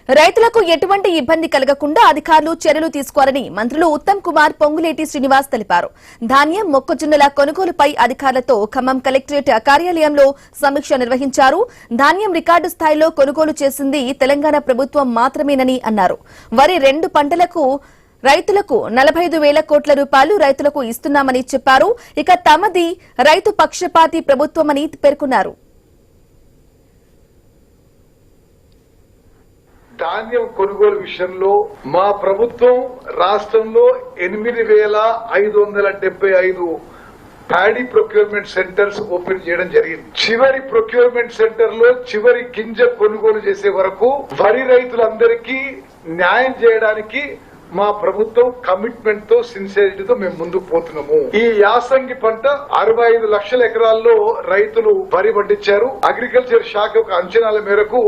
రైతులకు ఎటువంటి ఇబ్బంది కలగకుండా అధికారులు చర్యలు తీసుకోవాలని మంత్రులు ఉత్తమ్ కుమార్, పొంగులేటి శ్రీనివాస్ తెలిపారు. ధాన్యం, మొక్కజొన్నల కొనుగోలుపై అధికారులతో ఖమ్మం కలెక్టరేట్ కార్యాలయంలో సమీక్ష నిర్వహించారు. ధాన్యం రికార్డు స్థాయిలో కొనుగోలు చేసింది తెలంగాణ ప్రభుత్వం మాత్రమేనని అన్నారు. వరి 2 పంటలకు రైతులకు 45,000 కోట్ల రూపాయలు రైతులకు ఇస్తున్నామని చెప్పారు. ఇక తమది రైతు పక్షపాతి ప్రభుత్వమని పేర్కొన్నారు. ధాన్యం కొనుగోలు విషయంలో మా ప్రభుత్వం రాష్ట్రంలో 8,575 ప్యాడీ ప్రొక్యూర్మెంట్ సెంటర్స్ ఓపెన్ చేయడం జరిగింది. చివరి ప్రొక్యూర్మెంట్ సెంటర్ లో చివరి గింజ కొనుగోలు చేసే వరకు వరి రైతులందరికీ న్యాయం చేయడానికి మా ప్రభుత్వం కమిట్మెంట్ తో, సిన్సియారిటీతో మేము ముందుకు పోతున్నాము. ఈ యాసంగి పంట 65 లక్షల ఎకరాల్లో రైతులు వరి పండించారు. అగ్రికల్చర్ శాఖ యొక్క అంచనాల మేరకు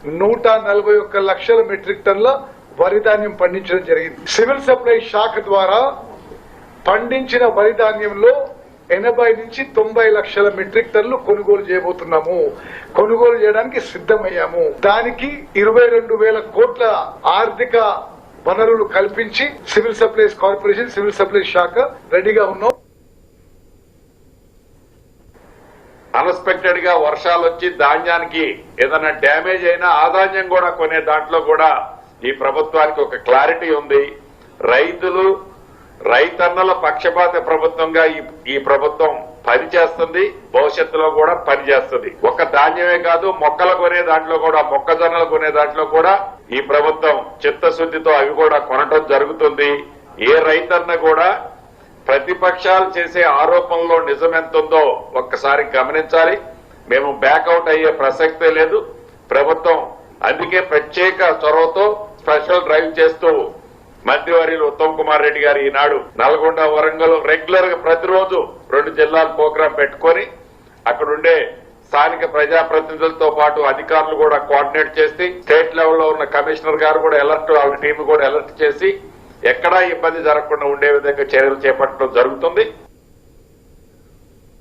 141 లక్షల మెట్రిక్ టన్ల వరి ధాన్యం పండించడం జరిగింది. సివిల్ సప్లై శాఖ ద్వారా పండించిన వరి ధాన్యంలో 80 నుంచి 90 లక్షల మెట్రిక్ టన్లు కొనుగోలు చేయబోతున్నాము. కొనుగోలు చేయడానికి సిద్ధమయ్యాము. దానికి 22,000 కోట్ల ఆర్థిక వనరులు కల్పించి civil supplies corporation, civil supplies శాఖ రెడీగా ఉన్నాం. అన్ఎక్స్పెక్టెడ్ గా వర్షాలు వచ్చి ధాన్యానికి ఏదైనా డ్యామేజ్ అయినా ఆ ధాన్యం కూడా కొనే దాంట్లో కూడా ఈ ప్రభుత్వానికి ఒక క్లారిటీ ఉంది. రైతన్నల పక్షపాత ప్రభుత్వంగా ఈ ప్రభుత్వం పనిచేస్తుంది. భవిష్యత్తులో కూడా పనిచేస్తుంది. ఒక్క ధాన్యమే కాదు, మొక్కలు కొనే దాంట్లో కూడా, మొక్కజొన్నలు కొనే దాంట్లో కూడా ఈ ప్రభుత్వం చిత్తశుద్దితో అవి కూడా కొనటం జరుగుతుంది. ఏ రైతన్న కూడా ప్రతిపక్షాలు చేసే ఆరోపణలో నిజమెంతుందో ఒక్కసారి గమనించాలి. మేము బ్యాకౌట్ అయ్యే ప్రసక్తే లేదు. ప్రభుత్వం అందుకే ప్రత్యేక చొరవతో స్పెషల్ డ్రైవ్ చేస్తూ మంత్రివర్యులు ఉత్తమ్ కుమార్ రెడ్డి గారు ఈనాడు నల్గొండ, వరంగల్ రెగ్యులర్ గా ప్రతిరోజు 2 జిల్లాల ప్రోగ్రాం పెట్టుకుని అక్కడుండే స్థానిక ప్రజాప్రతినిధులతో పాటు అధికారులు కూడా కోఆర్డినేట్ చేసి, స్టేట్ లెవెల్లో ఉన్న కమిషనర్ గారు కూడా అలర్ట్, వాళ్ళ టీం కూడా అలర్ట్ చేసి ఎక్కడా ఇబ్బంది జరగకుండా ఉండే విధంగా చర్యలు చేపట్టడం జరుగుతుంది.